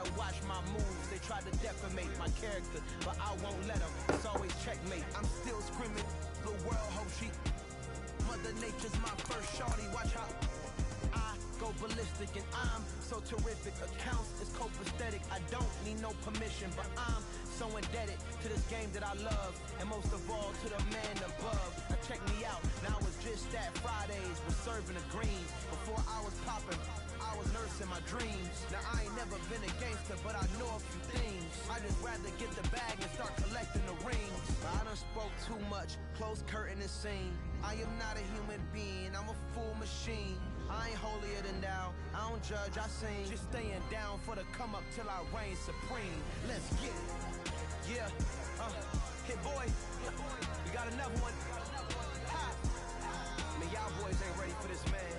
gotta watch my moves. They try to defamate my character, but I won't let them. It's always checkmate. I'm still screaming, the world hope she. Mother Nature's my first shorty. Watch how I go ballistic, and I'm so terrific. Accounts is copacetic. I don't need no permission, but I'm so indebted to this game that I love, and most of all to the man above. Now check me out. Now it's just that Fridays was serving the greens. Before I was popping, I was nursing my dreams. Now I ain't never been a gangster, but I know a few things. I just rather get the bag and start collecting the rings. I done spoke too much. Close curtain and scene. I am not a human being. I'm a full machine. I ain't holier than thou. I don't judge, I sing. Just staying down for the come up till I reign supreme. Let's get it. Yeah, hit boy. We got another one. Ha! Man, y'all boys ain't ready for this, man.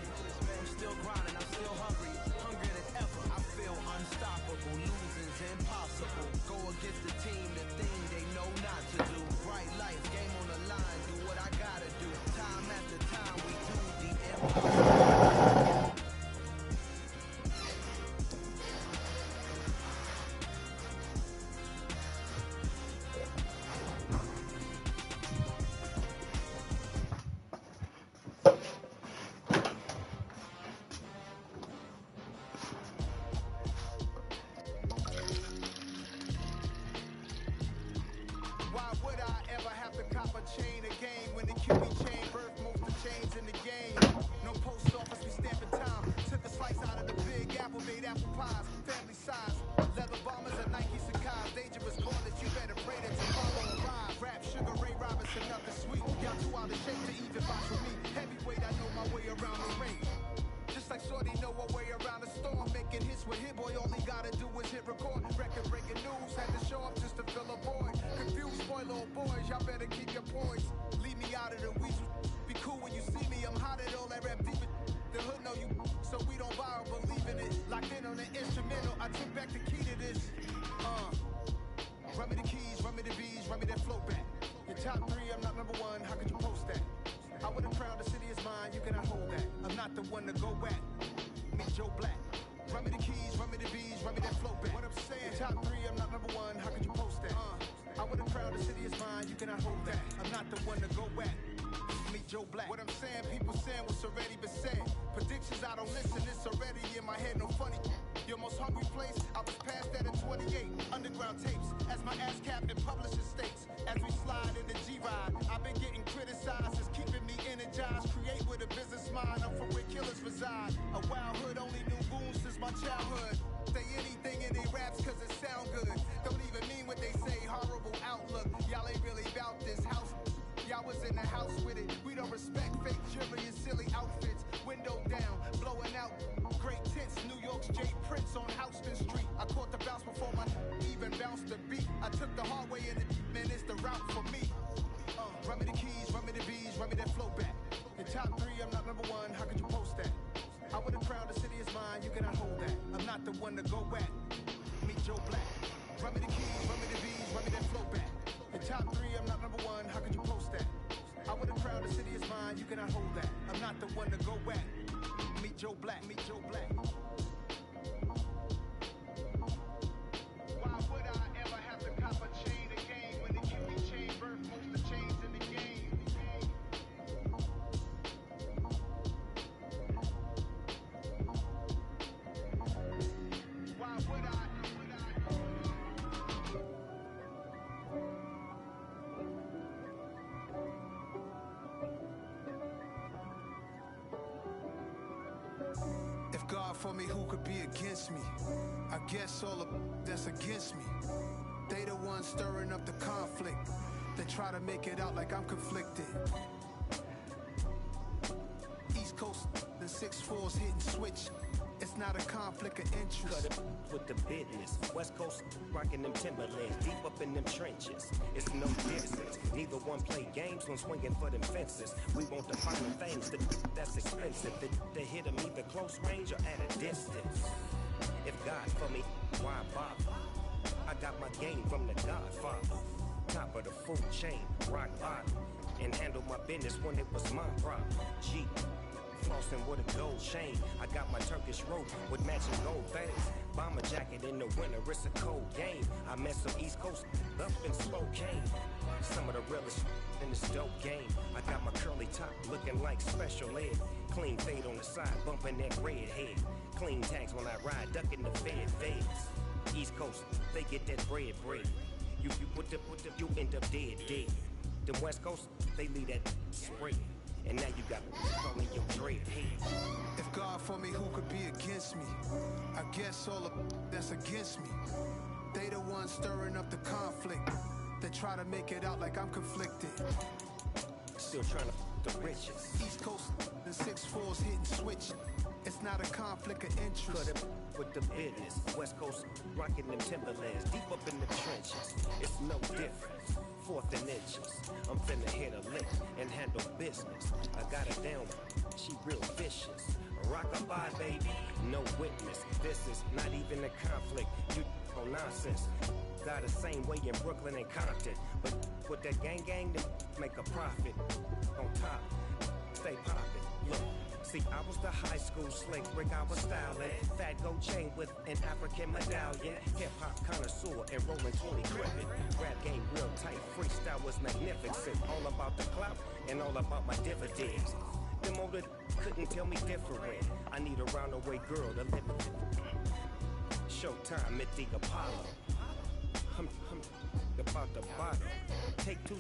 I'm still grinding, I'm still hungry. Hungrier than ever. I feel unstoppable. Losing's impossible. Go against the team, the thing they know not to do. Bright lights, game on the line. Do what I gotta do. Time after time, we do the impossible. Chain a game when the QB chain birth most of chains in the game. No post office, we stamping time. Took a slice out of the big apple, made apple pies, family size. Leather bombers and Nike Sacai's. Dangerous corners, you better pray that you follow a ride. Rap, Sugar Ray Robinson, nothing sweet. Y'all too out of shape to even box with me. Heavyweight, I know my way around the ring. Just like Shorty know her way around the storm. Making hits with Hit Boy, all he gotta do is hit record. Record breaking news, had to show up just to fill a void. Confused, spoil old boys, y'all better keep your poise. Leave me out of the weasel. Be cool when you see me, I'm hot at all that rap deep. The hood know you, so we don't borrow, believe in it. Locked in on the instrumental, I took back the key to this. Run me the keys, run me the bees, run me that flow back. Your top three, I'm not number one, how could you post that? I would've crowned the city is mine, you cannot hold that. I'm not the one to go back. Meet Joe Black. Run me the keys, run me the bees, run me that flow back. What I'm saying, top three, I'm not number one, how could you post that? I would've crowned the city is mine, you cannot hold that. I'm not the one to go back. Meet Joe Black. What I'm saying, people saying what's already been said. Predictions, I don't listen, it's already in my head, no funny. Your most hungry place, I was past that at 28. Underground tapes, as my ass captain publishes states. As we slide in the G-Ride, I've been getting criticized, it's keeping me energized. Create with a business mind, I'm from where killers reside. A wild hood, only knew goons since my childhood. Say anything in they raps cause it sound good. Don't even mean what they say, horrible outlook. Y'all ain't really about this house. Y'all was in the house with it. We don't respect fake jewelry and silly outfits. Window down, blowing out great tits. New York's J. Prince on Houston Street. I caught the bounce before my even bounced the beat. I took the hard way and it, man, it's the route for me. Run me the keys, run me the bees, run me that flow back. Your top three, I'm not number one, how could you post that? I would've crowned the city is mine, you cannot hold that. I'm not the one to go back. Meet Joe Black. Run me the keys, run me the bees, run me that flow back. Your top three, I'm not number one, how could you post that? I would've crowned the city is mine, you cannot hold that. I'm not the one to go back. Meet Joe Black, meet Joe Black. Why would I ever have to cop a chain again when the QB chain birth most of the chains in the game? Why would I? If God for me, who could be against me? I guess all of that's against me. They the ones stirring up the conflict. They try to make it out like I'm conflicted. East Coast, the 6-4's hitting switch. It's not a conflict of interest. Cut it with the business. West Coast rocking them Timberlands, deep up in them trenches. It's no distance. Neither one play games when swinging for them fences. We want the finer things that's expensive. They hit them either close range or at a distance. If God for me, why bother? I got my game from the Godfather. Top of the food chain, rock bottom. And handle my business when it was my problem. G. flossing with a gold chain. I got my Turkish rope with matching gold things. Bomber jacket in the winter, it's a cold game. I met some East Coast up in Spokane. Some of the realest in this dope game. I got my curly top looking like special ed. Clean fade on the side, bumping that red head. Clean tags when I ride, ducking the feds. East Coast, they get that bread. You you end up dead. The West Coast, they leave that spray. And now you got calling your dread heads. If God for me, who could be against me? I guess all of that's against me. They the ones stirring up the conflict. They try to make it out like I'm conflicted. Still trying to the riches. East Coast and 6-4s hitting switch. It's not a conflict of interest. Cut it with the business. West Coast rocking them Timberlands. Deep up in the trenches. It's no difference. Fourth and inches. I'm finna hit a lick and handle business. I got it down. She real vicious. Rockabye, baby. No witness. This is not even a conflict. You on nonsense. Got the same way in Brooklyn and Compton. But with that gang, they make a profit. On top, stay poppin'. Look. See, I was the high school slick Rick, I was styling. Fat gold chain with an African medallion. Hip-hop connoisseur and rolling 20 cricket. Rap game real tight, freestyle was magnificent. All about the clout and all about my dividends. Them older couldn't tell me different. I need a roundaway girl to live with. Showtime at the Apollo. I'm about the bottom. Take two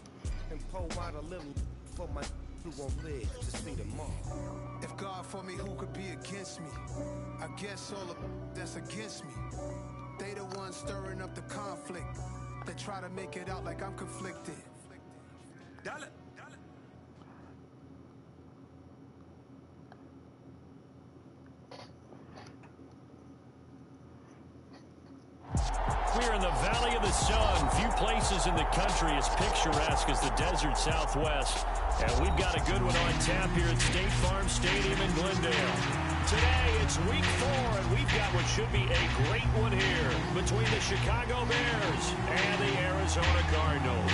and pour out a little for my who won't live to see tomorrow. If God for me, who could be against me? I guess all of that's against me. They the ones stirring up the conflict. They try to make it out like I'm conflicted. Dale. We're in the Valley of the Sun. Few places in the country as picturesque as the desert Southwest. And we've got a good one on tap here at State Farm Stadium in Glendale. Today, it's week 4, and we've got what should be a great one here between the Chicago Bears and the Arizona Cardinals.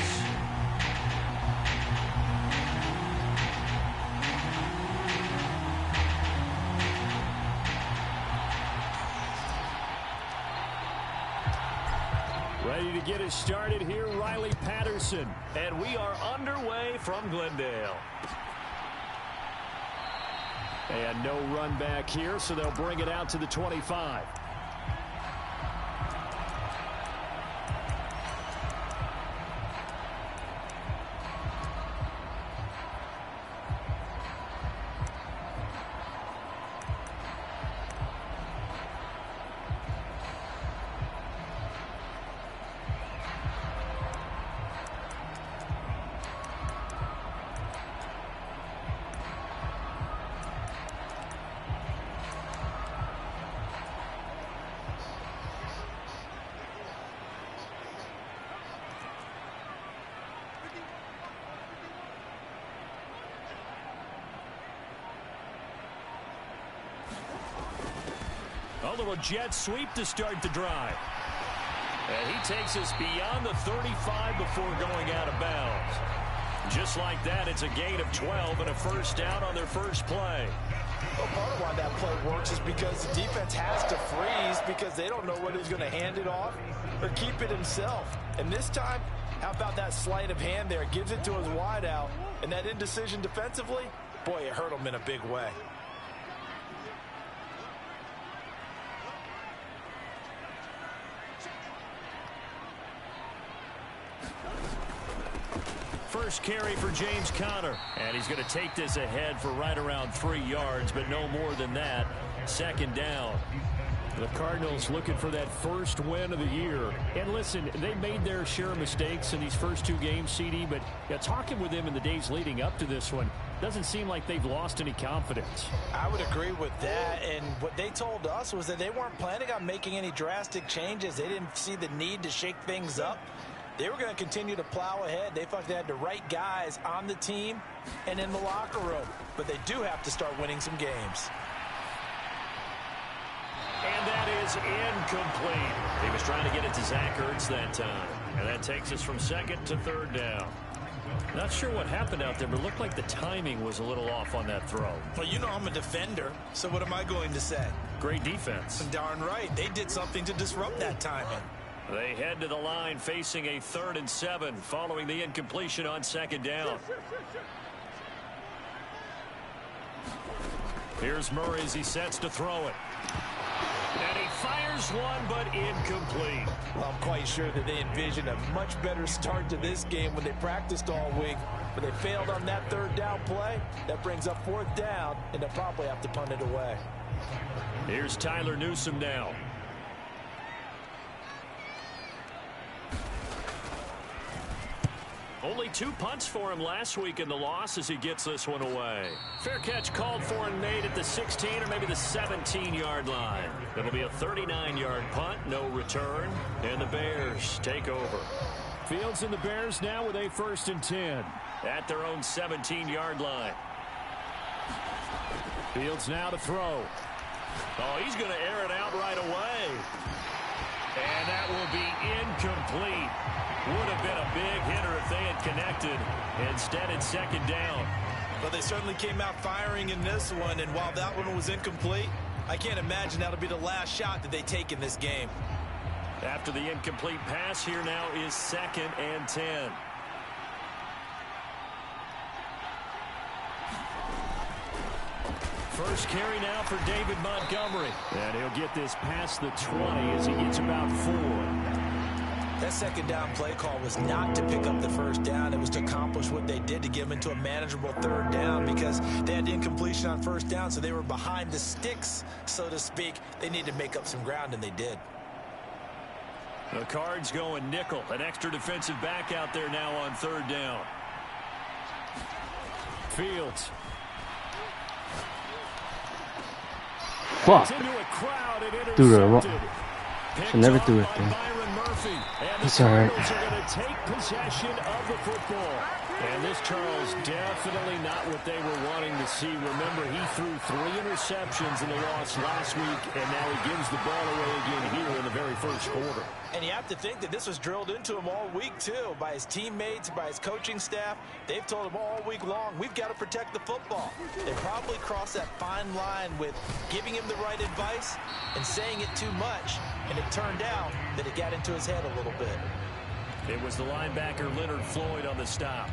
Ready to get us started here, Riley Patterson. And we are underway from Glendale. And no run back here, so they'll bring it out to the 25. A little jet sweep to start the drive. And he takes us beyond the 35 before going out of bounds. Just like that, it's a gain of 12 and a first down on their first play. Well, part of why that play works is because the defense has to freeze because they don't know whether he's going to hand it off or keep it himself. And this time, how about that sleight of hand there? Gives it to his wideout. And that indecision defensively, boy, it hurt him in a big way. First carry for James Conner. And he's going to take this ahead for right around 3 yards, but no more than that. Second down. The Cardinals looking for that first win of the year. And listen, they made their share of mistakes in these first 2 games, CD, but talking with them in the days leading up to this one, doesn't seem like they've lost any confidence. I would agree with that, and what they told us was that they weren't planning on making any drastic changes. They didn't see the need to shake things up. They were going to continue to plow ahead. They felt they had the right guys on the team and in the locker room. But they do have to start winning some games. And that is incomplete. He was trying to get it to Zach Ertz that time. And that takes us from second to third down. Not sure what happened out there, but it looked like the timing was a little off on that throw. Well, you know I'm a defender, so what am I going to say? Great defense. Darn right. They did something to disrupt that timing. They head to the line facing a 3rd and 7 following the incompletion on 2nd down. Here's Murray as he sets to throw it. And he fires one, but incomplete. Well, I'm quite sure that they envisioned a much better start to this game when they practiced all week. But they failed on that 3rd down play. That brings up 4th down, and they'll probably have to punt it away. Here's Tyler Newsome now. Only 2 punts for him last week in the loss as he gets this one away. Fair catch called for and made at the 16 or maybe the 17-yard line. It'll be a 39-yard punt, no return, and the Bears take over. Fields and the Bears now with a 1st and 10 at their own 17-yard line. Fields now to throw. Oh, he's going to air it out right away. And that will be incomplete. Would have been a big hitter if they had connected. Instead, it's 2nd down. But they certainly came out firing in this one, and while that one was incomplete, I can't imagine that'll be the last shot that they take in this game. After the incomplete pass, here now is 2nd and 10. First carry now for David Montgomery. And he'll get this past the 20 as he gets about 4. That 2nd down play call was not to pick up the 1st down. It was to accomplish what they did to get them into a manageable 3rd down because they had incompletion on 1st down, so they were behind the sticks, so to speak. They needed to make up some ground, and they did. The Cards going nickel. An extra defensive back out there now on 3rd down. Fields. Fuck. Into a crowd and Threw the wrong. intercepted. Should never do it, Picked then. off by Byron Murphy. And the It's all right. Cardinals are going to take possession of the football. And this, Charles, definitely not what they were wanting to see. Remember, he threw 3 interceptions in the loss last week, and now he gives the ball away again here in the very first quarter. And you have to think that this was drilled into him all week, too, by his teammates, by his coaching staff. They've told him all week long, we've got to protect the football. They probably crossed that fine line with giving him the right advice and saying it too much, and it turned out that it got into his head a little bit. It was the linebacker Leonard Floyd on the stop.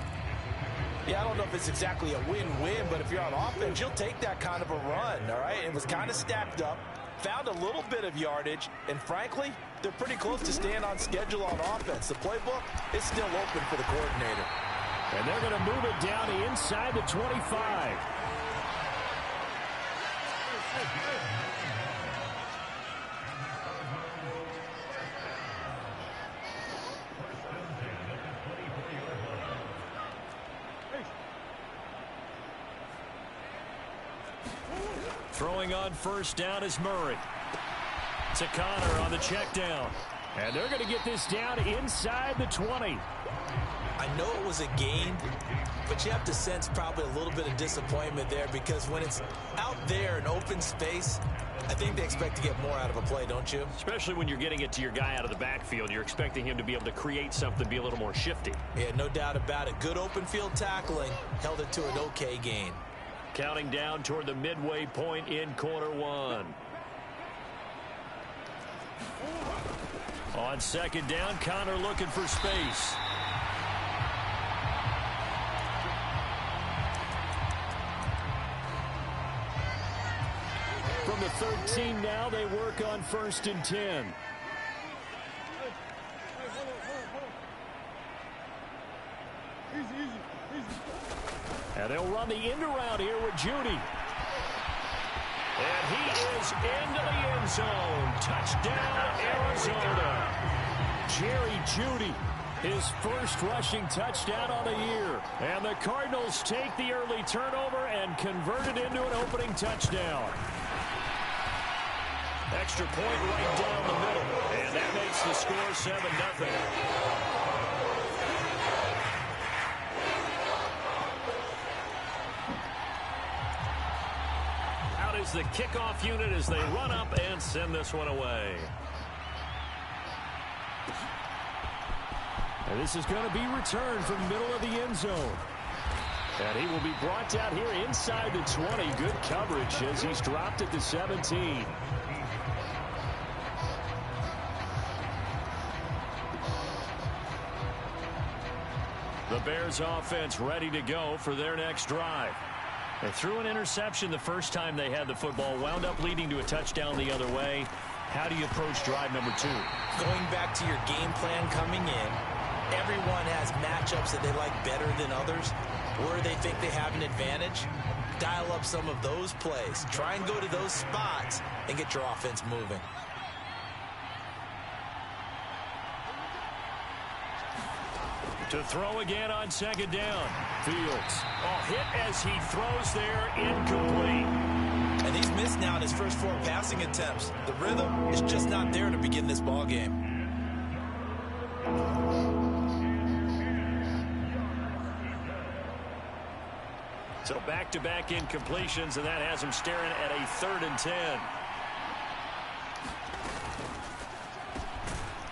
Yeah, I don't know if it's exactly a win-win, but if you're on offense, you'll take that kind of a run, all right? It was kind of stacked up, found a little bit of yardage, and frankly, they're pretty close to staying on schedule on offense. The playbook is still open for the coordinator. And they're going to move it down to inside the 25. Throwing on 1st down is Murray. To Connor on the check down. And they're going to get this down inside the 20. I know it was a gain, but you have to sense probably a little bit of disappointment there because when it's out there in open space, I think they expect to get more out of a play, don't you? Especially when you're getting it to your guy out of the backfield. You're expecting him to be able to create something, be a little more shifty. Yeah, no doubt about it. Good open field tackling held it to an okay gain. Counting down toward the midway point in quarter 1. On 2nd down, Connor looking for space. From the 13 now, they work on 1st and 10. And they'll run the end around here with Judy. And he is into the end zone. Touchdown, Arizona. Jerry Judy, his first rushing touchdown on the year. And the Cardinals take the early turnover and convert it into an opening touchdown. Extra point right down the middle. And that makes the score 7-0. Is the kickoff unit as they run up and send this one away. And this is going to be returned from the middle of the end zone. And he will be brought down here inside the 20. Good coverage as he's dropped at the 17. The Bears offense ready to go for their next drive. They threw an interception the first time they had the football, wound up leading to a touchdown the other way. How do you approach drive number 2? Going back to your game plan coming in, everyone has matchups that they like better than others, where they think they have an advantage. Dial up some of those plays. Try and go to those spots and get your offense moving. To throw again on second down. Fields. Hit as he throws there, incomplete. And he's missed now in his first 4 passing attempts. The rhythm is just not there to begin this ball game. So back-to-back incompletions, and that has him staring at a 3rd and 10.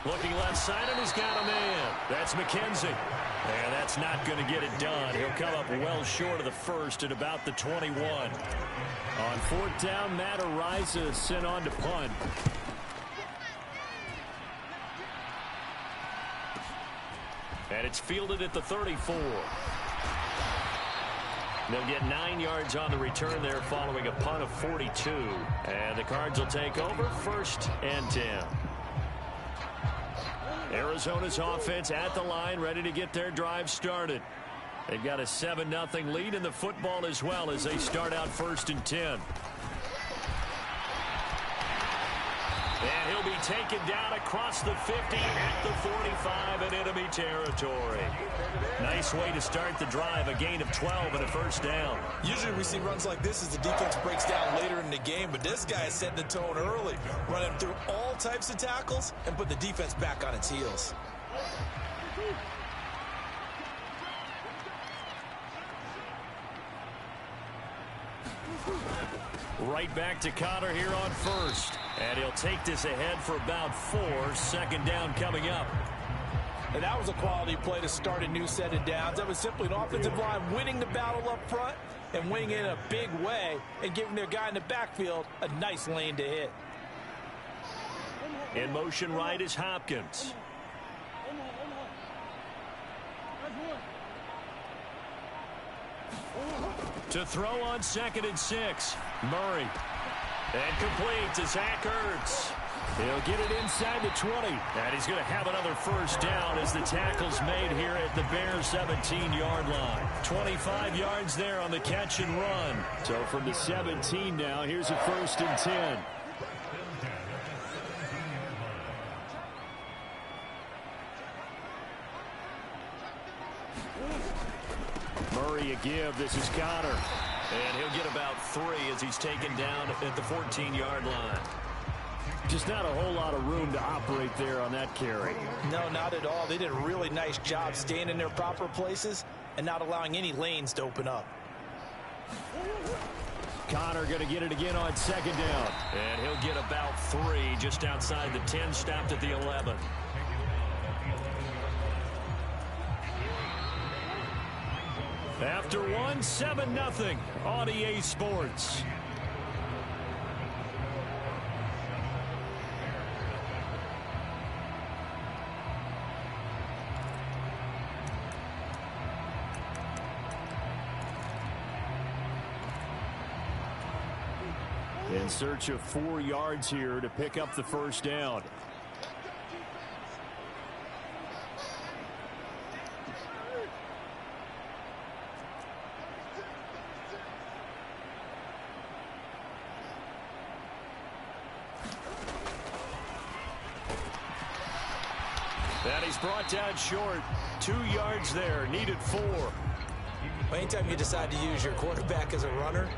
Looking left side, and he's got a man. That's McKenzie. And that's not going to get it done. He'll come up well short of the first at about the 21. On 4th down, Matt Ariza sent on to punt. And it's fielded at the 34. They'll get 9 yards on the return there following a punt of 42. And the Cards will take over 1st and 10. Arizona's offense at the line, ready to get their drive started. They've got a 7-0 lead in the football as well as they start out 1st and 10. And he'll be taken down across the 50 at the 45 in enemy territory. Nice way to start the drive, a gain of 12 and a 1st down. Usually we see runs like this as the defense breaks down later in the game, but this guy is setting the tone early, running through all types of tackles and put the defense back on its heels. Right back to Connor here on 1st. And he'll take this ahead for about 4. 2nd down coming up. And that was a quality play to start a new set of downs. That was simply an offensive line winning the battle up front and winning it in a big way and giving their guy in the backfield a nice lane to hit. In motion right is Hopkins. To throw on 2nd and 6. Murray. And complete to Zach Ertz. He'll get it inside the 20. And he's going to have another 1st down as the tackle's made here at the Bears 17-yard line. 25 yards there on the catch and run. So from the 17 now, here's a 1st and 10. Murray a give. This is Connor. And he'll get about 3 as he's taken down at the 14-yard line. Just not a whole lot of room to operate there on that carry. No, not at all. They did a really nice job staying in their proper places and not allowing any lanes to open up. Connor going to get it again on 2nd down. And he'll get about 3 just outside the 10, stopped at the 11. After 1, 7-0 on EA Sports. In search of 4 yards here to pick up the 1st down. And he's brought down short. 2 yards there, needed 4. Anytime you decide to use your quarterback as a runner,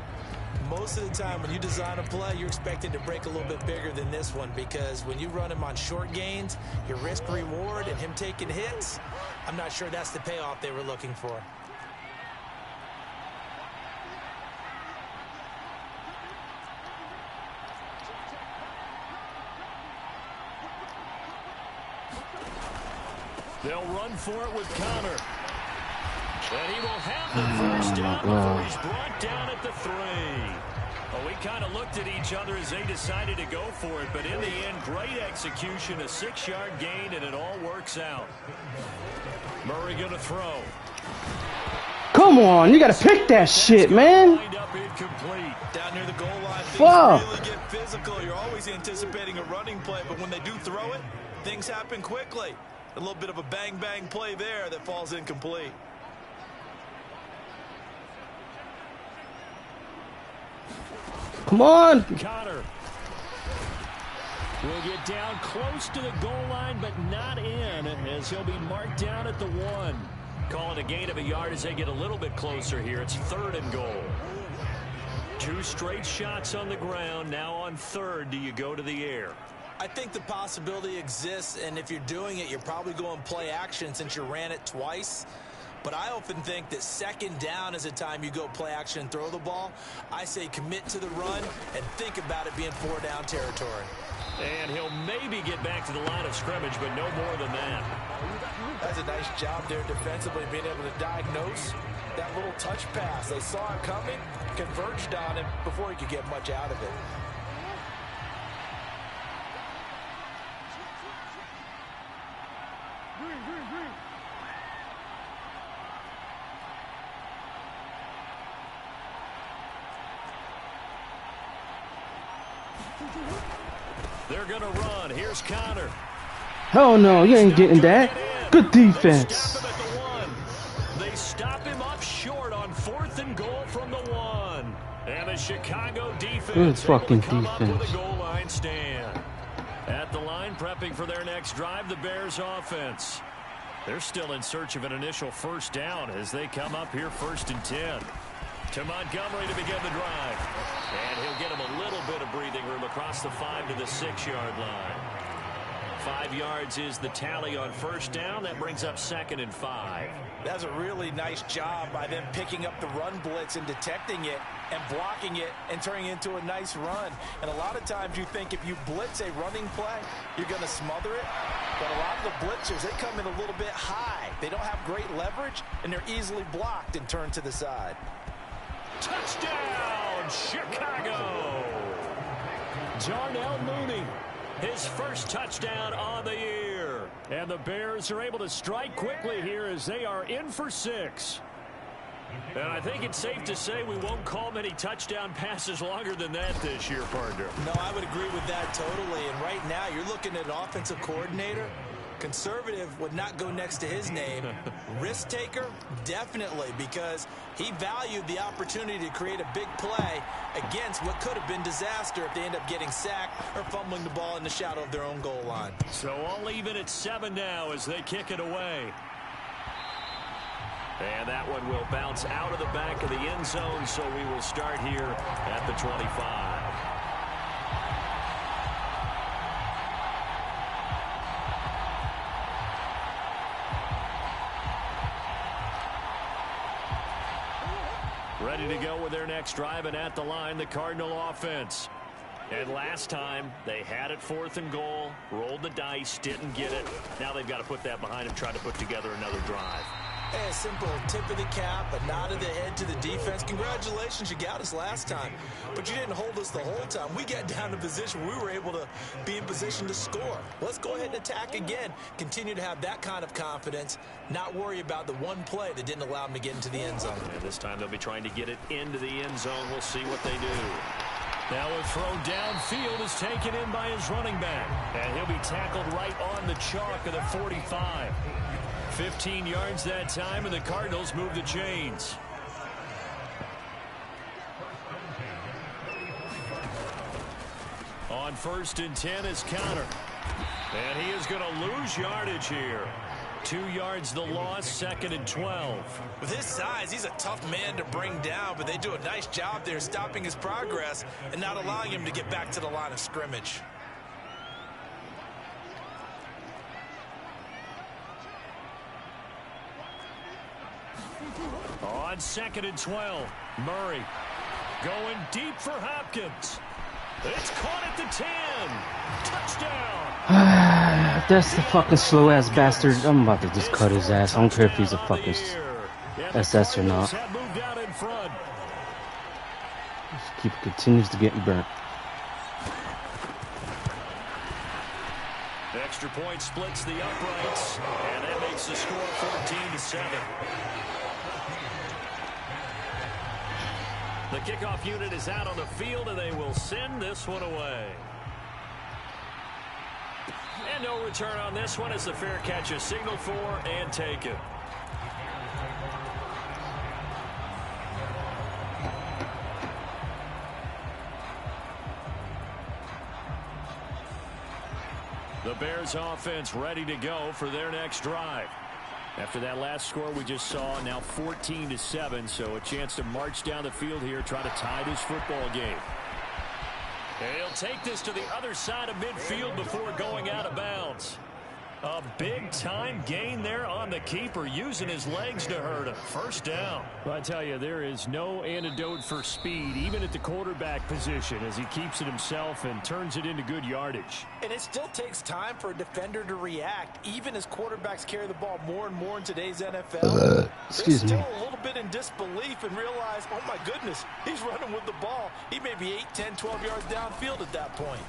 most of the time when you design a play, you're expected to break a little bit bigger than this one, because when you run him on short gains, your risk reward and him taking hits, I'm not sure that's the payoff they were looking for. They'll run for it with Connor. And he will have the first down before he's brought down at the 3. Well, we kind of looked at each other as they decided to go for it, but in the end, great execution, a 6-yard gain, and it all works out. Murray going to throw. Come on, you got to pick that shit, man. Down near the goal line, Fuck. things really get physical. You're always anticipating a running play, but when they do throw it, things happen quickly. A little bit of a bang-bang play there that falls incomplete. Come on. Connor will get down close to the goal line, but not in, as he'll be marked down at the 1. Calling a gain of a yard as they get a little bit closer here. It's 3rd and goal. 2 straight shots on the ground. Now on 3rd, do you go to the air? I think the possibility exists, and if you're doing it, you're probably going play action since you ran it twice. But I often think that 2nd down is a time you go play action and throw the ball. I say commit to the run and think about it being 4-down territory. And he'll maybe get back to the line of scrimmage, but no more than that. That's a nice job there defensively, being able to diagnose that little touch pass. They saw it coming, converged on him before he could get much out of it. They're going to run. Here's Connor. Hell no, you ain't getting that. Good defense. They stop him up short on 4th and goal from the 1. And the Chicago defense Good fucking come up defense. with a goal line stand. At the line, prepping for their next drive, the Bears offense. They're still in search of an initial 1st down as they come up here 1st and 10. To Montgomery to begin the drive. And he'll get him a little bit of breathing room across the 5 to the 6-yard line. 5 yards is the tally on 1st down. That brings up 2nd and 5. That's a really nice job by them picking up the run blitz and detecting it and blocking it and turning it into a nice run. And a lot of times you think if you blitz a running play, you're going to smother it. But a lot of the blitzers, they come in a little bit high. They don't have great leverage, and they're easily blocked and turned to the side. Touchdown, Chicago! Darnell Mooney, his first touchdown on the year. And the Bears are able to strike quickly here as they are in for 6. And I think it's safe to say we won't call many touchdown passes longer than that this year, partner. No, I would agree with that totally. And right now, you're looking at an offensive coordinator. Conservative would not go next to his name. Risk taker, definitely, because he valued the opportunity to create a big play against what could have been disaster if they end up getting sacked or fumbling the ball in the shadow of their own goal line. So all even at 7 now as they kick it away. And that one will bounce out of the back of the end zone, so we will start here at the 25. Ready to go with their next drive, and at the line, the Cardinal offense. And last time, they had it 4th and goal, rolled the dice, didn't get it. Now they've got to put that behind them, try to put together another drive. Hey, a simple tip of the cap, a nod of the head to the defense. Congratulations, you got us last time, but you didn't hold us the whole time. We got down to position we were able to be in position to score. Let's go ahead and attack again. Continue to have that kind of confidence, not worry about the one play that didn't allow them to get into the end zone. And this time they'll be trying to get it into the end zone. We'll see what they do. Now a throw downfield is taken in by his running back, and he'll be tackled right on the chalk of the 45. 15 yards that time, and the Cardinals move the chains. On 1st and 10 is Connor. And he is going to lose yardage here. 2 yards the loss, 2nd and 12. With his size, he's a tough man to bring down, but they do a nice job there stopping his progress and not allowing him to get back to the line of scrimmage. On 2nd and 12, Murray going deep for Hopkins. It's caught at the 10. Touchdown. if that's the fucking slow ass bastard, I'm about to just cut his ass. I don't care if he's a fucking SS or not. Just continues to get burnt. The extra point splits the uprights, and that makes the score 14-7. The kickoff unit is out on the field, and they will send this one away. And no return on this one as the fair catch is signaled for and taken. The Bears offense ready to go for their next drive. After that last score we just saw, now 14-7, so a chance to march down the field here, try to tie this football game. And he'll take this to the other side of midfield before going out of bounds. A big-time gain there on the keeper, using his legs to hurt him. First down. Well, I tell you, there is no antidote for speed, even at the quarterback position, as he keeps it himself and turns it into good yardage. And it still takes time for a defender to react, even as quarterbacks carry the ball more and more in today's NFL. Excuse me. They're still a little bit in disbelief and realize, oh, my goodness, he's running with the ball. He may be 8, 10, 12 yards downfield at that point.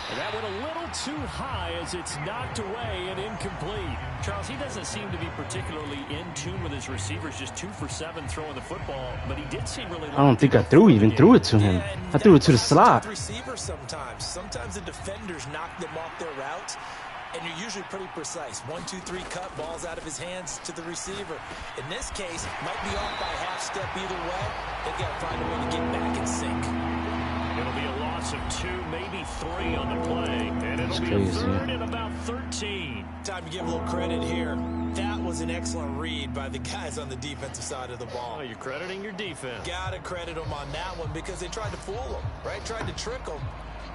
And that went a little too high as it's knocked away and incomplete. Charles, he doesn't seem to be particularly in tune with his receivers, just 2 for 7 throwing the football, but he did seem really. I don't think I threw it to him. I threw it to the slot. Receivers sometimes the defenders knock them off their routes, and you're usually pretty precise. 1, 2, 3 cut, balls out of his hands to the receiver. In this case, might be off by half step either way. They've got to find a way to get back in sync. It'll be a loss of 2, maybe 3 on the play. And it'll be a third and about 13. Time to give a little credit here. That was an excellent read by the guys on the defensive side of the ball. Oh, you're crediting your defense. Gotta credit them on that one because they tried to fool them, right? Tried to trick them.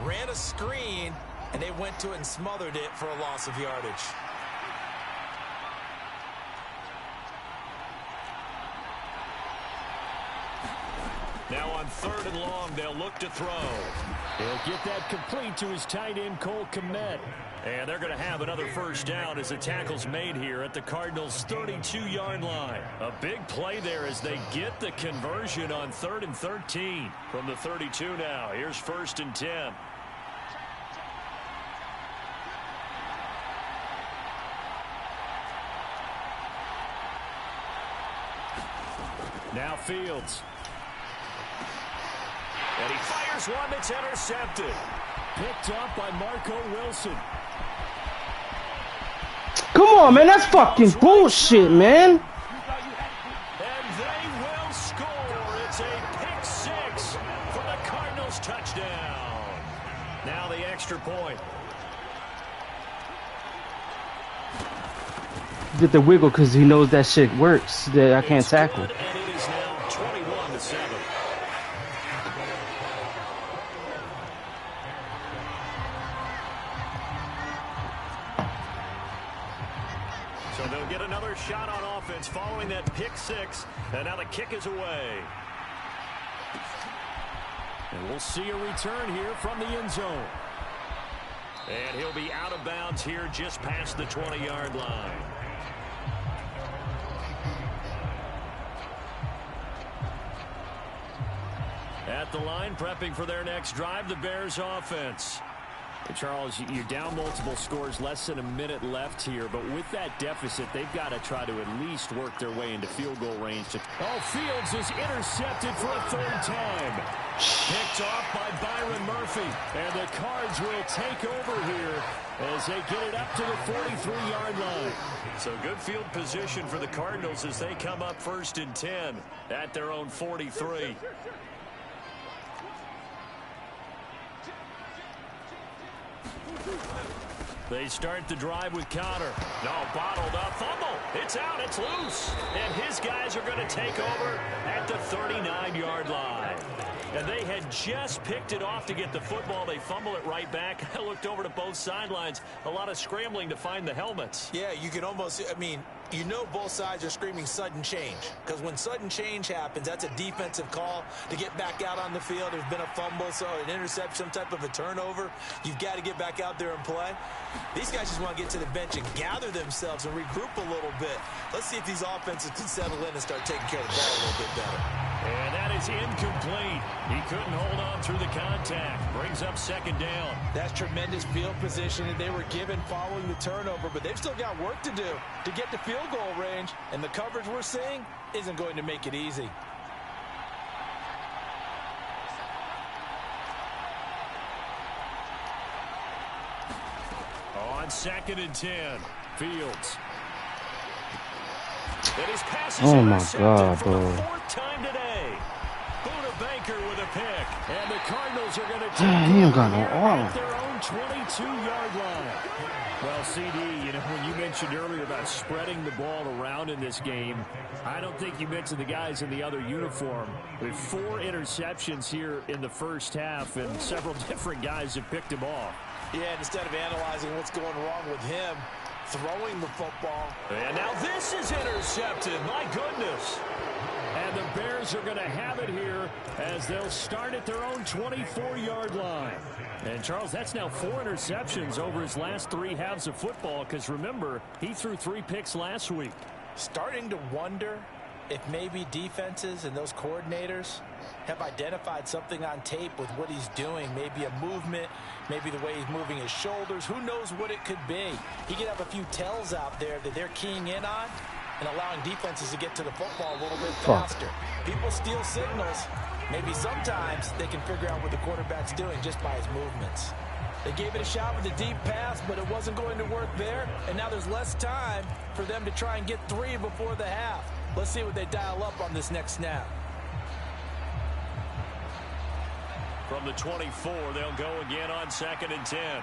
Ran a screen, and they went to it and smothered it for a loss of yardage. Now on 3rd and long, they'll look to throw. He'll get that complete to his tight end, Cole Kmet. And they're going to have another first down as the tackle's made here at the Cardinals' 32-yard line. A big play there as they get the conversion on 3rd and 13. From the 32 now, here's 1st and 10. Now Fields. And he fires one that's intercepted. Picked up by Marco Wilson. Come on, man. That's fucking bullshit, man. And they will score. It's a pick 6 for the Cardinals touchdown. Now the extra point. Get the wiggle because he knows that shit works. That I can't tackle. And it is now 21-7. So they'll get another shot on offense following that pick 6. And now the kick is away. And we'll see a return here from the end zone. And he'll be out of bounds here just past the 20-yard line. At the line, prepping for their next drive, the Bears offense. And Charles, you're down multiple scores, less than a minute left here, but with that deficit, they've got to try to at least work their way into field goal range. Fields is intercepted for a 3rd time. Picked off by Byron Murphy, and the Cards will take over here as they get it up to the 43-yard line. So good field position for the Cardinals as they come up 1st and 10 at their own 43. They start the drive with Connor. No, bottled up. Fumble. It's out. It's loose. And his guys are going to take over at the 39-yard line. And they had just picked it off to get the football. They fumble it right back. I looked over to both sidelines. A lot of scrambling to find the helmets. Yeah, you can almost, I mean, you know both sides are screaming sudden change. Because when sudden change happens, that's a defensive call to get back out on the field. There's been a fumble, so an interception, some type of a turnover. You've got to get back out there and play. These guys just want to get to the bench and gather themselves and regroup a little bit. Let's see if these offenses can settle in and start taking care of the ball a little bit better. And that is incomplete. He couldn't hold on through the contact. Brings up second down. That's tremendous field position that they were given following the turnover, but they've still got work to do to get to field goal range, and the coverage we're seeing isn't going to make it easy. On 2nd and 10, Fields. Oh my God, bro. Fourth time today. Buda Baker with a pick. And the Cardinals are going to He ain't got no arm. at their own 22-yard line. Well, CD, you know, when you mentioned earlier about spreading the ball around in this game, I don't think you mentioned the guys in the other uniform. With 4 interceptions here in the first half, and several different guys have picked him off. Yeah, and instead of analyzing what's going wrong with him, throwing the football. And now this is intercepted. My goodness. And the Bears are going to have it here as they'll start at their own 24-yard line. And, Charles, that's now 4 interceptions over his last 3 halves of football because, remember, he threw 3 picks last week. Starting to wonder if maybe defenses and those coordinators have identified something on tape with what he's doing. Maybe a movement, maybe the way he's moving his shoulders. Who knows what it could be? He could have a few tells out there that they're keying in on and allowing defenses to get to the football a little bit faster. People steal signals. Maybe sometimes they can figure out what the quarterback's doing just by his movements. They gave it a shot with a deep pass, but it wasn't going to work there. And now there's less time for them to try and get 3 before the half. Let's see what they dial up on this next snap. From the 24, they'll go again on 2nd and 10.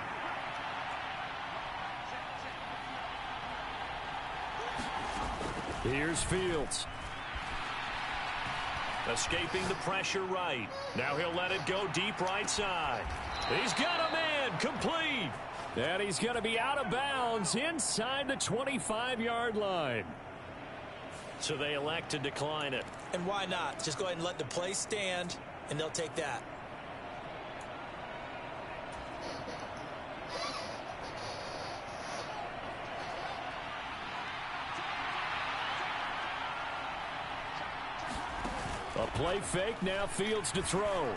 Here's Fields. Escaping the pressure right. Now he'll let it go deep right side. He's got a man, complete. And he's going to be out of bounds inside the 25-yard line. So they elect to decline it. And why not? Just go ahead and let the play stand, and they'll take that. A play fake, now Fields to throw.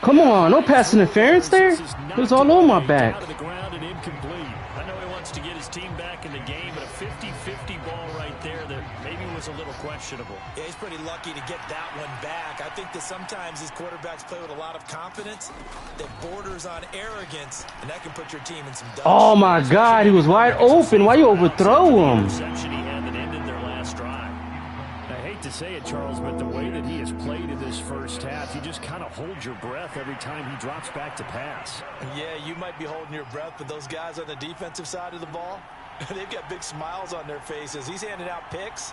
Come on, no pass interference there. It was all on my back. Out of the ground and incomplete. I know he wants to get his team back in the game, but a 50-50 ball right there that maybe was a little questionable. Yeah, he's pretty lucky to get that one back. I think that sometimes these quarterbacks play with a lot of confidence that borders on arrogance, and that can put your team in some dust. Oh my God, he was wide open. Why you overthrow him? Interception he had that ended their last drive. I hate to say it, Charles, but the way that he has played in this first half, you just kind of hold your breath every time he drops back to pass. Yeah, you might be holding your breath, but those guys on the defensive side of the ball, they've got big smiles on their faces. He's handing out picks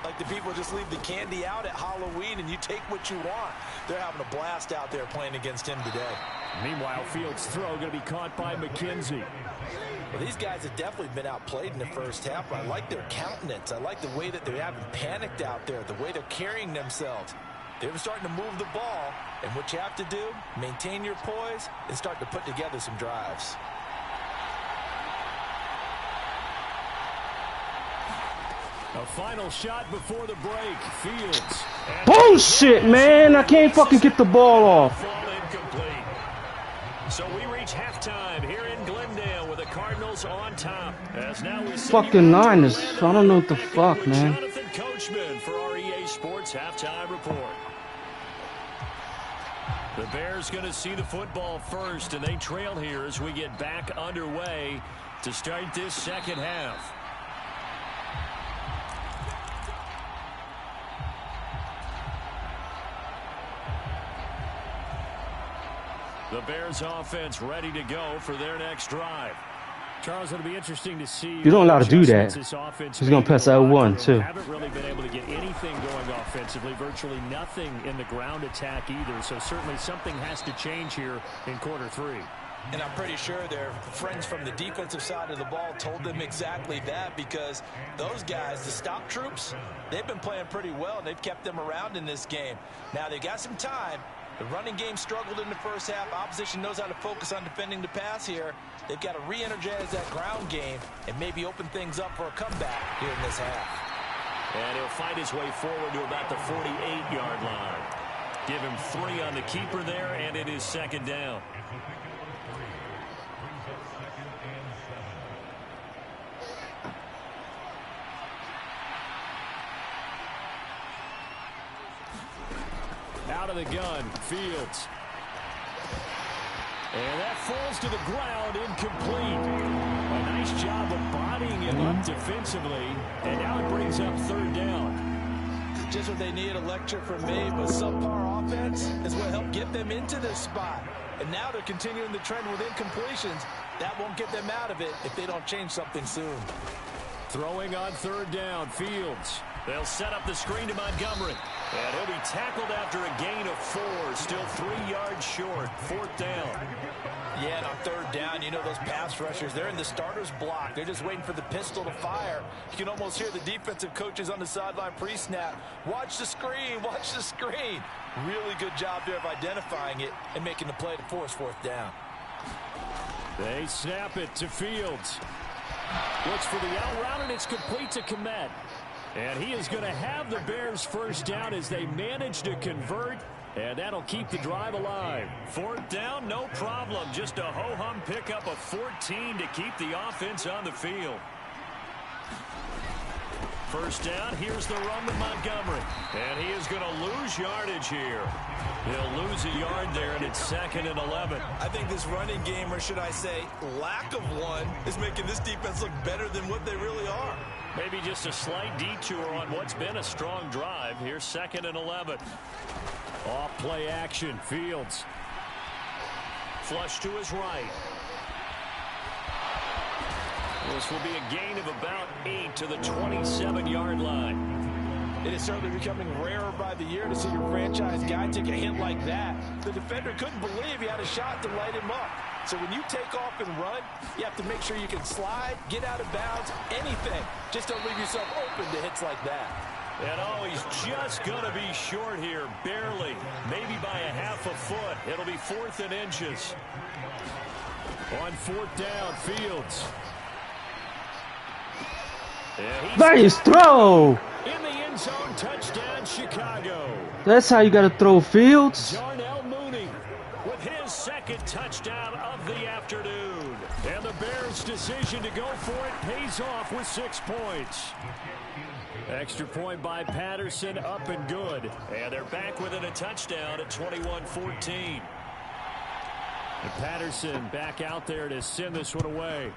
like the people just leave the candy out at Halloween and you take what you want. They're having a blast out there playing against him today. Meanwhile, Fields' throw going to be caught by McKenzie. Well, these guys have definitely been outplayed in the first half, but I like their countenance. I like the way that they haven't panicked out there, the way they're carrying themselves. They're starting to move the ball, and what you have to do, maintain your poise and start to put together some drives. A final shot before the break. Fields. Bullshit, man. I can't fucking get the ball off. Incomplete. So we reach halftime here in Glendale with the Cardinals on top. As now we fucking Niners. I don't know what the fuck, man. Jonathan Coachman for our EA Sports Halftime Report. The Bears going to see the football first, and they trail here as we get back underway to start this second half. The Bears offense ready to go for their next drive. Charles, it'll be interesting to see. You don't allow to do that. He's going to press L1 too. Haven't really been able to get anything going offensively. Virtually nothing in the ground attack either. So certainly something has to change here in quarter 3. And I'm pretty sure their friends from the defensive side of the ball told them exactly that, because those guys, the stop troops, they've been playing pretty well. They've kept them around in this game. Now they got some time. The running game struggled in the first half. Opposition knows how to focus on defending the pass here. They've got to re-energize that ground game and maybe open things up for a comeback here in this half. And he'll find his way forward to about the 48-yard line. Give him 3 on the keeper there, and it is second down. Out of the gun, Fields. And that falls to the ground, incomplete. A nice job of bodying him up defensively, and now it brings up third down. Just what they need, a lecture from me, but subpar offense is what helped get them into this spot. And now they're continuing the trend with incompletions. That won't get them out of it if they don't change something soon. Throwing on third down, Fields. They'll set up the screen to Montgomery. And he'll be tackled after a gain of 4. Still 3 yards short. Fourth down. Yeah, and on third down, you know those pass rushers, they're in the starter's block. They're just waiting for the pistol to fire. You can almost hear the defensive coaches on the sideline pre-snap. Watch the screen, watch the screen. Really good job there of identifying it and making the play to force fourth down. They snap it to Fields. Looks for the out route, and it's complete to Kmet. And he is going to have the Bears first down as they manage to convert, and that'll keep the drive alive. Fourth down, no problem. Just a ho-hum pickup of 14 to keep the offense on the field. First down, here's the run to Montgomery. And he is going to lose yardage here. He'll lose a yard there, and it's 2nd and 11. I think this running game, or should I say lack of one, is making this defense look better than what they really are. Maybe just a slight detour on what's been a strong drive. Here's 2nd and 11. Off play action, Fields. Flush to his right. This will be a gain of about 8 to the 27-yard line. It is certainly becoming rarer by the year to see your franchise guy take a hit like that. The defender couldn't believe he had a shot to light him up. So when you take off and run, you have to make sure you can slide, get out of bounds, anything. Just don't leave yourself open to hits like that. And oh, he's just going to be short here, barely, maybe by a half a foot. It'll be 4th and inches. On 4th down, Fields. Nice throw! In the end zone, touchdown, Chicago. That's how you got to throw, Fields. Darnell Mooney with his 2nd touchdown of the afternoon. And the Bears' decision to go for it pays off with 6 points. Extra point by Patterson, up and good. And they're back within a touchdown at 21-14. And Patterson back out there to send this one away.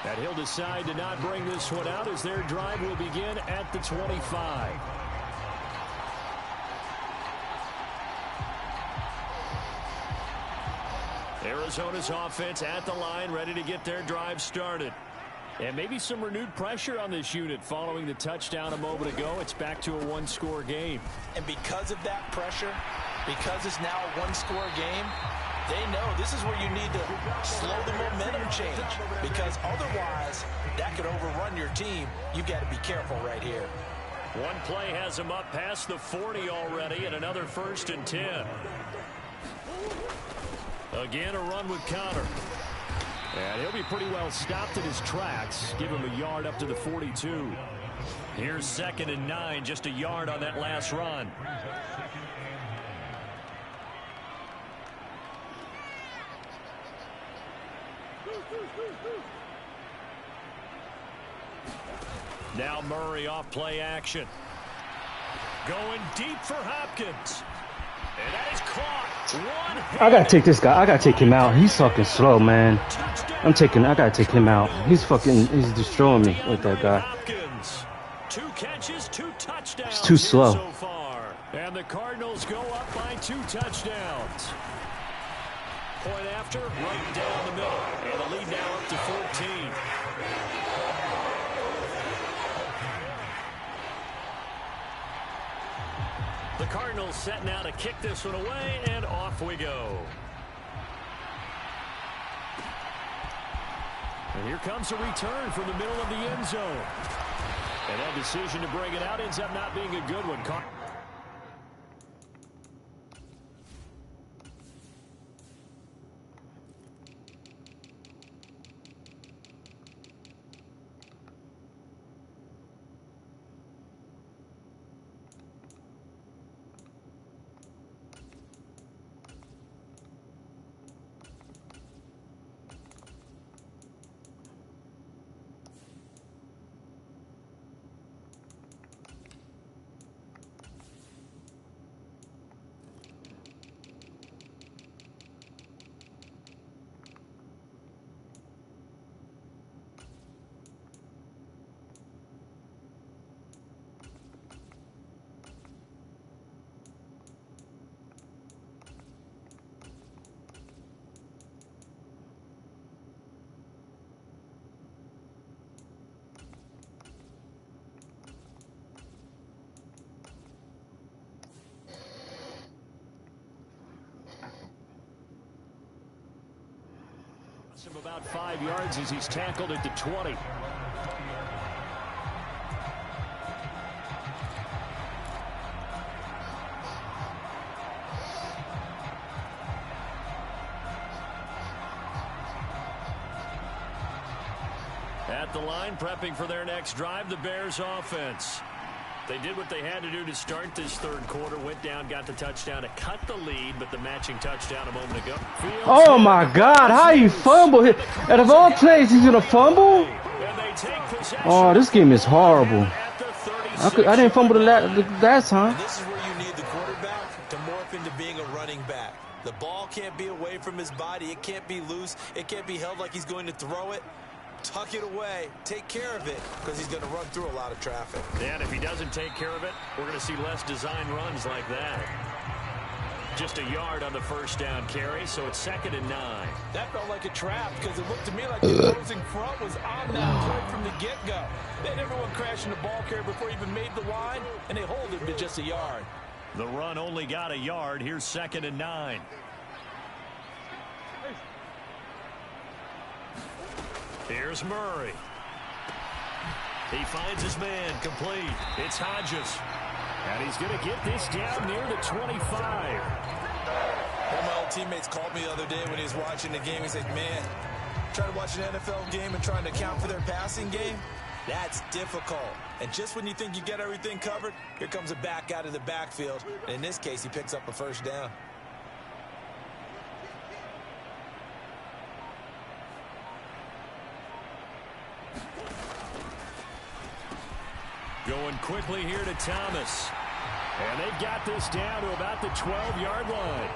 And he'll decide to not bring this one out as their drive will begin at the 25. Arizona's offense at the line, ready to get their drive started. And maybe some renewed pressure on this unit following the touchdown a moment ago. It's back to a 1-score game. And because of that pressure, because it's now a 1-score game, they know this is where you need to slow the momentum change, because otherwise that could overrun your team. You've got to be careful right here. One play has him up past the 40 already, and another 1st and 10. Again, a run with Connor. And he'll be pretty well stopped in his tracks. Give him a yard up to the 42. Here's 2nd and 9, just a yard on that last run. Now Murray off play action. Going deep for Hopkins. And that is caught. I gotta take this guy. I gotta take him out. He's fucking slow, man. I gotta take him out. He's destroying me with that guy. 2 catches, 2 touchdowns. It's too slow. So far. And the Cardinals Cardinals go up by 2 touchdowns. Point after, right down the middle. And the lead now up to 14. The Cardinals set now to kick this one away, and off we go. And here comes a return from the middle of the end zone. And that decision to bring it out ends up not being a good one. Him about 5 yards as he's tackled at the 20. At the line, prepping for their next drive, the Bears offense. They did what they had to do to start this third quarter. Went down, got the touchdown to cut the lead, but the matching touchdown a moment ago. Oh, my God. How you fumble? Out of all plays, he's going to fumble? Oh, this game is horrible. I didn't fumble the last time. And this is where you need the quarterback to morph into being a running back. The ball can't be away from his body. It can't be loose. It can't be held like he's going to throw it. Tuck it away, take care of it, because he's going to run through a lot of traffic. Yeah, and if he doesn't take care of it, we're going to see less design runs like that. Just a yard on the first down carry, so it's 2nd and 9. That felt like a trap, because it looked to me like the opposing front was on that right from the get-go. They had everyone crashing the ball carrier before he even made the line, and they hold it to just a yard. The run only got a yard. Here's 2nd and 9. Here's Murray. He finds his man, complete. It's Hodges. And he's going to get this down near the 25. One of my old teammates called me the other day when he was watching the game. He said, man, trying to watch an NFL game and trying to account for their passing game, that's difficult. And just when you think you get everything covered, here comes a back out of the backfield. And in this case, he picks up a first down. Going quickly here to Thomas. And they've got this down to about the 12-yard line.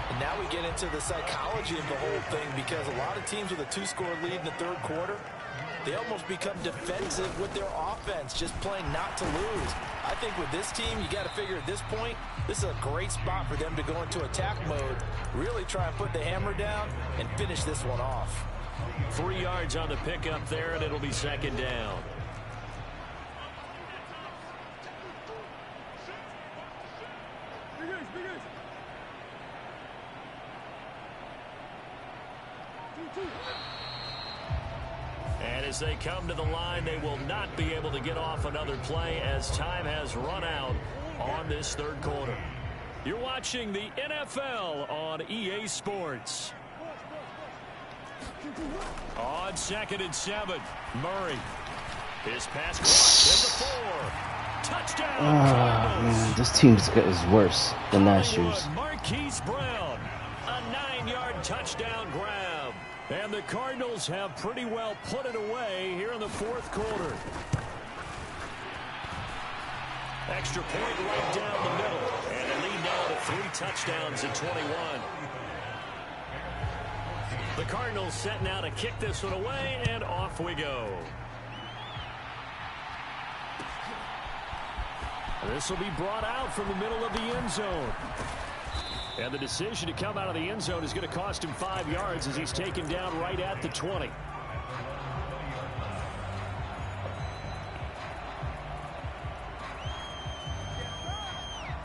And now we get into the psychology of the whole thing, because a lot of teams with a 2-score lead in the third quarter, they almost become defensive with their offense, just playing not to lose. I think with this team, you got to figure at this point, this is a great spot for them to go into attack mode, really try and put the hammer down and finish this one off. 3 yards on the pickup there, and it'll be 2nd down. And as they come to the line, they will not be able to get off another play as time has run out on this third quarter. You're watching the NFL on EA Sports. On 2nd and 7, Murray. His pass clock in the 4. Touchdown. Oh, man, this team is worse than last year's. Marquise Brown, a 9-yard touchdown grab. And the Cardinals have pretty well put it away here in the fourth quarter. Extra point right down the middle. And they lead now to 3 touchdowns at 21. The Cardinals set now to kick this one away, and off we go. This will be brought out from the middle of the end zone. And the decision to come out of the end zone is going to cost him 5 yards as he's taken down right at the 20.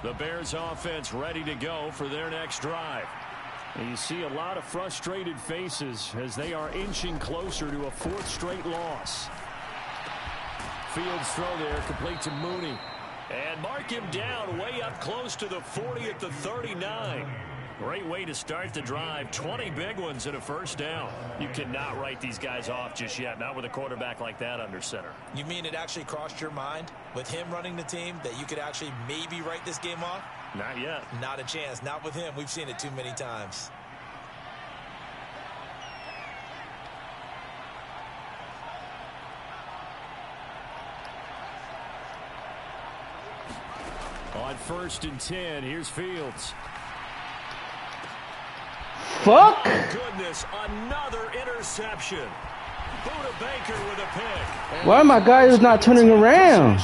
The Bears offense ready to go for their next drive. And you see a lot of frustrated faces as they are inching closer to a 4th straight loss. Fields throw there, complete to Mooney. And mark him down way up close to the 40 at the 39. Great way to start the drive. 20 big ones and a first down. You cannot write these guys off just yet, not with a quarterback like that under center. You mean it actually crossed your mind with him running the team that you could actually maybe write this game off? Not yet. Not a chance. Not with him. We've seen it too many times. On 1st and 10, here's Fields. Fuck! Goodness, another interception. Buda Baker with a pick. Why my guy is not turning around?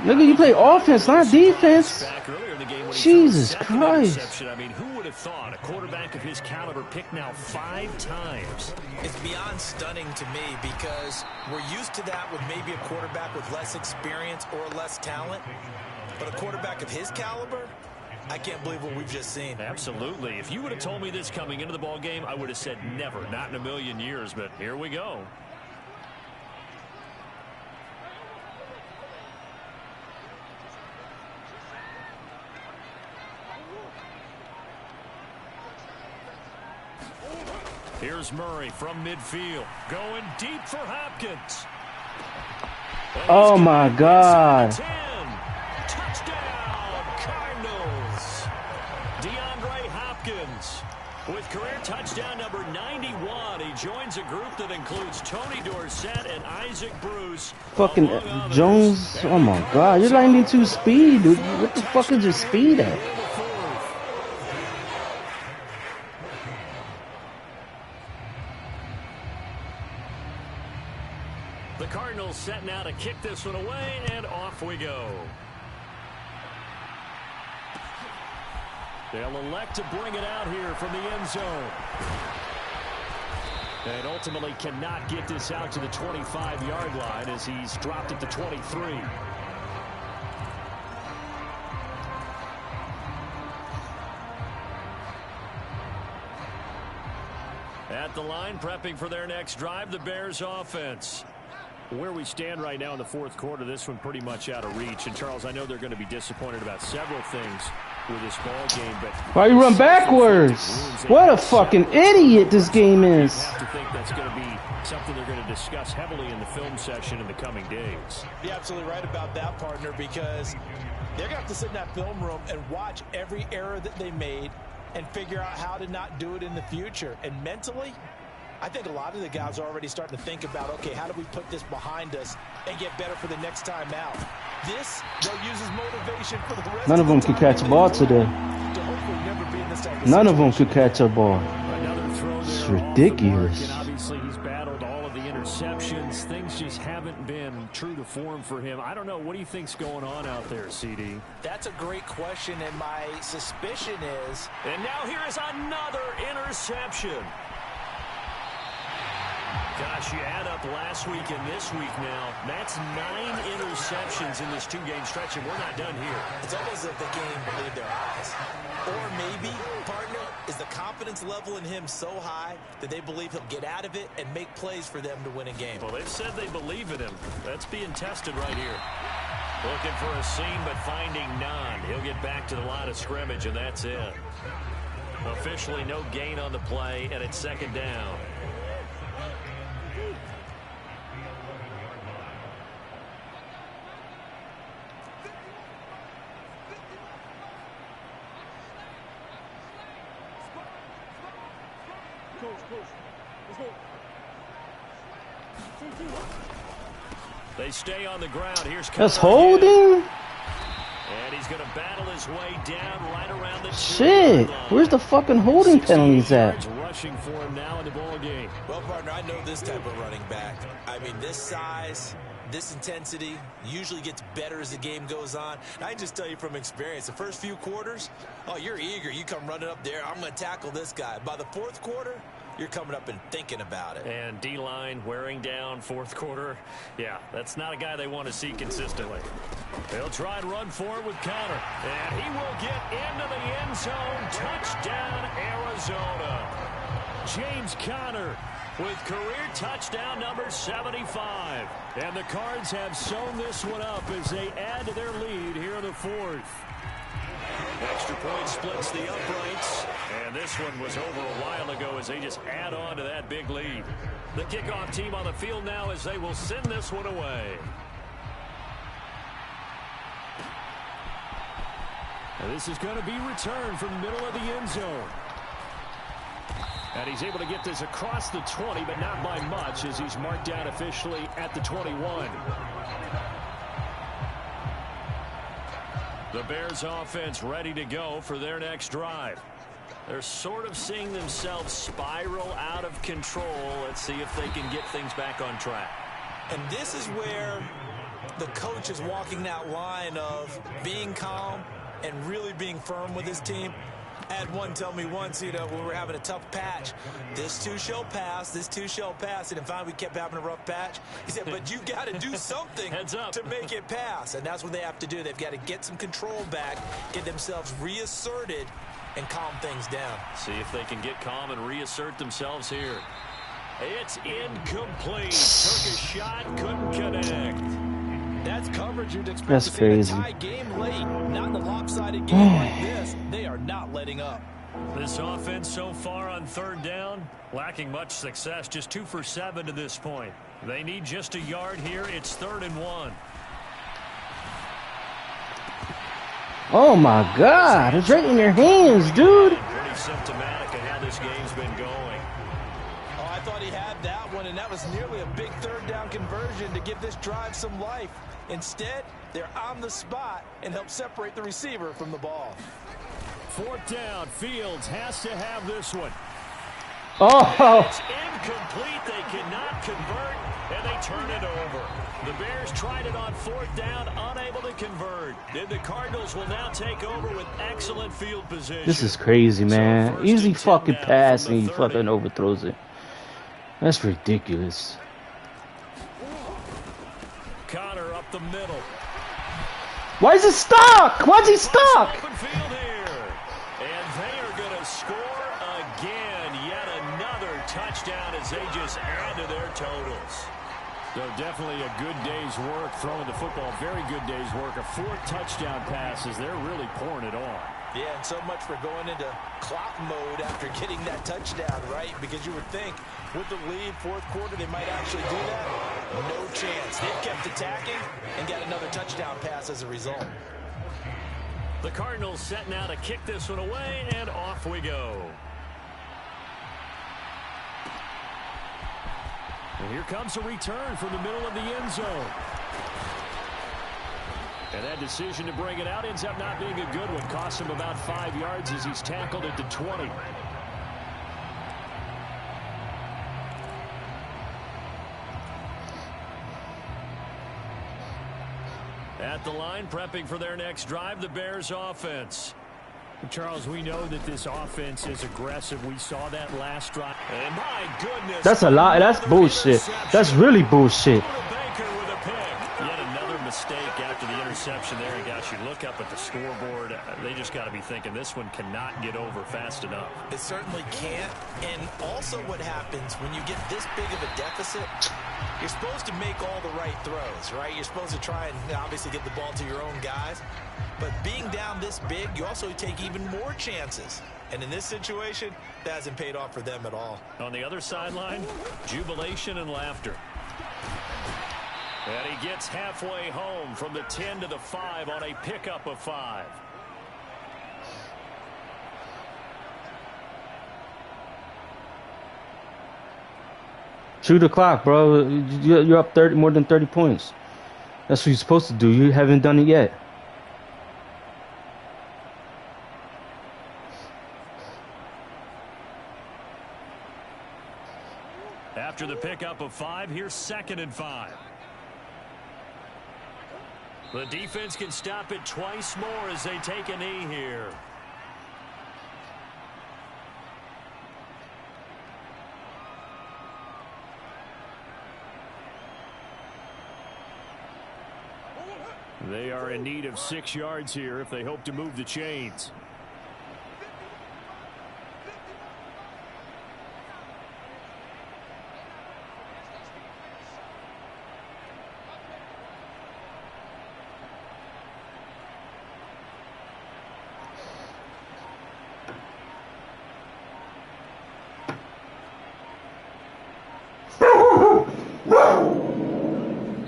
Nigga, you play offense, not defense. Jesus Christ. I mean, who would have thought a quarterback of his caliber picked now 5 times? It's beyond stunning to me because we're used to that with maybe a quarterback with less experience or less talent. But a quarterback of his caliber, I can't believe what we've just seen. Absolutely. If you would have told me this coming into the ball game, I would have said never, not in a million years. But here we go. Here's Murray from midfield, going deep for Hopkins. Oh my God. Touchdown, Cardinals. DeAndre Hopkins with career touchdown number 91. He joins a group that includes Tony Dorsett and Isaac Bruce. Fucking Jones. Oh my God. You're lightning to speed, dude. What the fuck is your speed at? The Cardinals set now to kick this one away, and off we go. They'll elect to bring it out here from the end zone. And ultimately cannot get this out to the 25-yard line as he's dropped at the 23. At the line, prepping for their next drive, the Bears offense. Where we stand right now in the 4th quarter, this one pretty much out of reach. And, Charles, I know they're going to be disappointed about several things with this ball game, but why you run backwards? What a fucking idiot this game is. I have to think that's going to be something they're going to discuss heavily in the film session in the coming days. You're absolutely right about that, partner, because they're going to have to sit in that film room and watch every error that they made and figure out how to not do it in the future. And mentally, I think a lot of the guys are already starting to think about, okay, how do we put this behind us and get better for the next time out? This, they'll use as motivation for the rest None of them could catch a ball today. None of them could catch a ball. It's ridiculous. Obviously, he's battled all of the interceptions. Things just haven't been true to form for him. I don't know. What do you think's going on out there, CD? That's a great question, and my suspicion is... And now here is another interception. Gosh, you add up last week and this week now. That's 9 interceptions in this 2-game stretch, and we're not done here. It's almost as if they can't even believe their eyes. Or maybe, partner, is the confidence level in him so high that they believe he'll get out of it and make plays for them to win a game. Well, they've said they believe in him. That's being tested right here. Looking for a seam, but finding none. He'll get back to the line of scrimmage, and that's it. Officially no gain on the play, and it's 2nd down. They stay on the ground. Here's that's holding. And he's going to battle his way down right around the shit. Where's the fucking holding penalties at? Rushing for him now in the ball game. Well, partner, I know this type of running back. I mean, this size, this intensity usually gets better as the game goes on. And I can just tell you from experience, the first few quarters, oh, you're eager. You come running up there, I'm going to tackle this guy. By the fourth quarter, you're coming up and thinking about it. And D-line wearing down fourth quarter. Yeah, that's not a guy they want to see consistently. They'll try and run forward with Conner. And he will get into the end zone. Touchdown, Arizona. James Conner with career touchdown number 75. And the Cards have sewn this one up as they add to their lead here in the fourth. Extra point splits the uprights. And this one was over a while ago as they just add on to that big lead. The kickoff team on the field now as they will send this one away. And this is going to be returned from the middle of the end zone. And he's able to get this across the 20, but not by much as he's marked down officially at the 21. The Bears offense ready to go for their next drive. They're sort of seeing themselves spiral out of control. Let's see if they can get things back on track. And this is where the coach is walking that line of being calm and really being firm with his team. I had one tell me once, when we were having a tough patch, this too shall pass, this too shall pass. And finally we kept having a rough patch. He said, but you've got to do something to make it pass. And that's what they have to do. They've got to get some control back, get themselves reasserted, and calm things down. See if they can get calm and reassert themselves here. It's incomplete. Took a shot, couldn't connect. That's coverage you'd expect That's to see crazy. in a tie game late. Not in a lopsided game like this. They are not letting up. This offense so far on third down, lacking much success. Just 2 for 7 to this point. They need just a yard here. It's 3rd and 1. Oh my God! It's right in your hands, dude. Pretty symptomatic of how this game's been going. Oh, I thought he had that one, and that was nearly a big third down conversion to give this drive some life. Instead, they're on the spot and help separate the receiver from the ball. 4th down. Fields has to have this one. Oh! It's incomplete. They cannot convert, and they turn it over. The Bears tried it on 4th down, unable to convert. Then the Cardinals will now take over with excellent field position. This is crazy, man. So Easy 1st and 10 fucking now pass from and he the fucking 30. overthrows it. That's ridiculous. Conner up the middle. Why is it stuck? Why is he stuck? Open field here. And they are going to score again. Yet another touchdown as they just add to their totals. So definitely a good day's work throwing the football. Very good day's work. A 4th touchdown pass as they're really pouring it on. Yeah, and so much for going into clock mode after getting that touchdown, right? Because you would think with the lead, 4th quarter, they might actually do that. No chance. They've kept attacking and got another touchdown pass as a result. The Cardinals set now to kick this one away, and off we go. And here comes a return from the middle of the end zone. And that decision to bring it out ends up not being a good one. Costs him about 5 yards as he's tackled at the 20. At the line, prepping for their next drive, the Bears offense. Charles, we know that this offense is aggressive. We saw that last drive. And my goodness. That's a lot. That's bullshit. That's really bullshit. Baker with a pick. Yet another mistake after the interception there. And gosh, you look up at the scoreboard. They just got to be thinking this one cannot get over fast enough. It certainly can't. And also what happens when you get this big of a deficit, you're supposed to make all the right throws, right? You're supposed to try and obviously get the ball to your own guys. But being down this big, you also take even more chances. And in this situation, that hasn't paid off for them at all. On the other sideline, jubilation and laughter. And he gets halfway home from the 10 to the 5 on a pickup of 5. Shoot the clock, bro. You're up more than 30 points. That's what you're supposed to do. You haven't done it yet. After the pickup of 5, here's 2nd and 5. The defense can stop it twice more as they take a knee here. They are in need of 6 yards here if they hope to move the chains.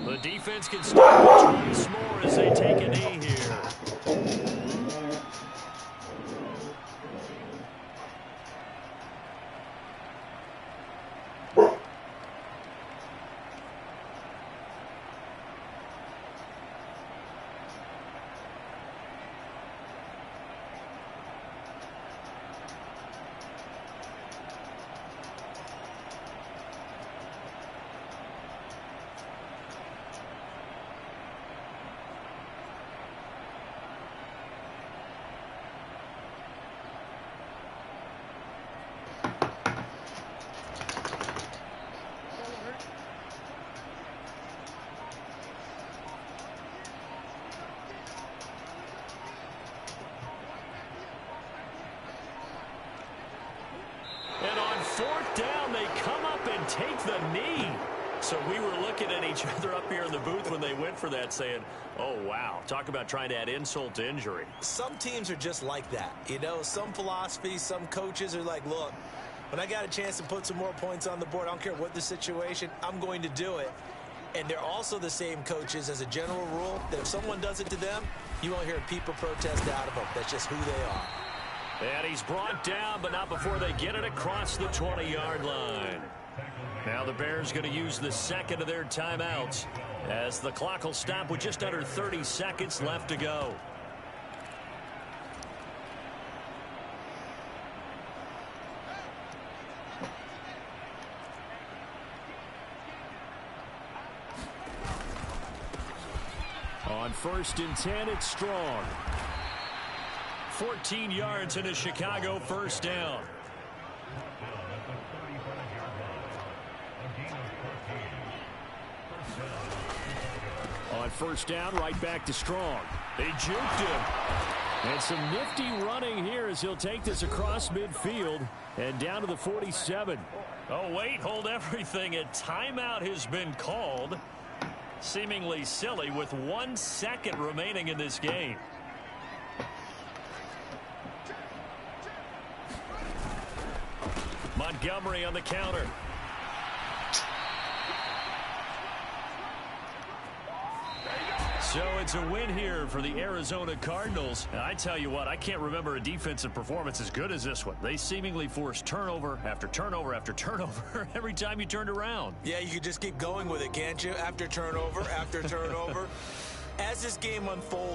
The defense can stop it twice more as they take a knee here. And on 4th down, they come up and take the knee. So we were looking at each other up here in the booth when they went for that saying, oh, wow, talk about trying to add insult to injury. Some teams are just like that. You know, some philosophies, some coaches are like, look, when I got a chance to put some more points on the board, I don't care what the situation, I'm going to do it. And they're also the same coaches as a general rule that if someone does it to them, you won't hear a peep of protest out of them. That's just who they are. And he's brought down, but not before they get it across the 20-yard line. Now the Bears going to use the second of their timeouts as the clock will stop with just under 30 seconds left to go. On 1st and 10, it's Strong. 14 yards and a Chicago 1st down. On 1st down, right back to Strong. They juked him. And some nifty running here as he'll take this across midfield and down to the 47. Oh, wait, hold everything. A timeout has been called. Seemingly silly with 1 second remaining in this game. Montgomery on the counter. So it's a win here for the Arizona Cardinals. And I tell you what, I can't remember a defensive performance as good as this one. They seemingly forced turnover after turnover after turnover every time you turned around. Yeah, you could just keep going with it, can't you? After turnover, after turnover. As this game unfolded,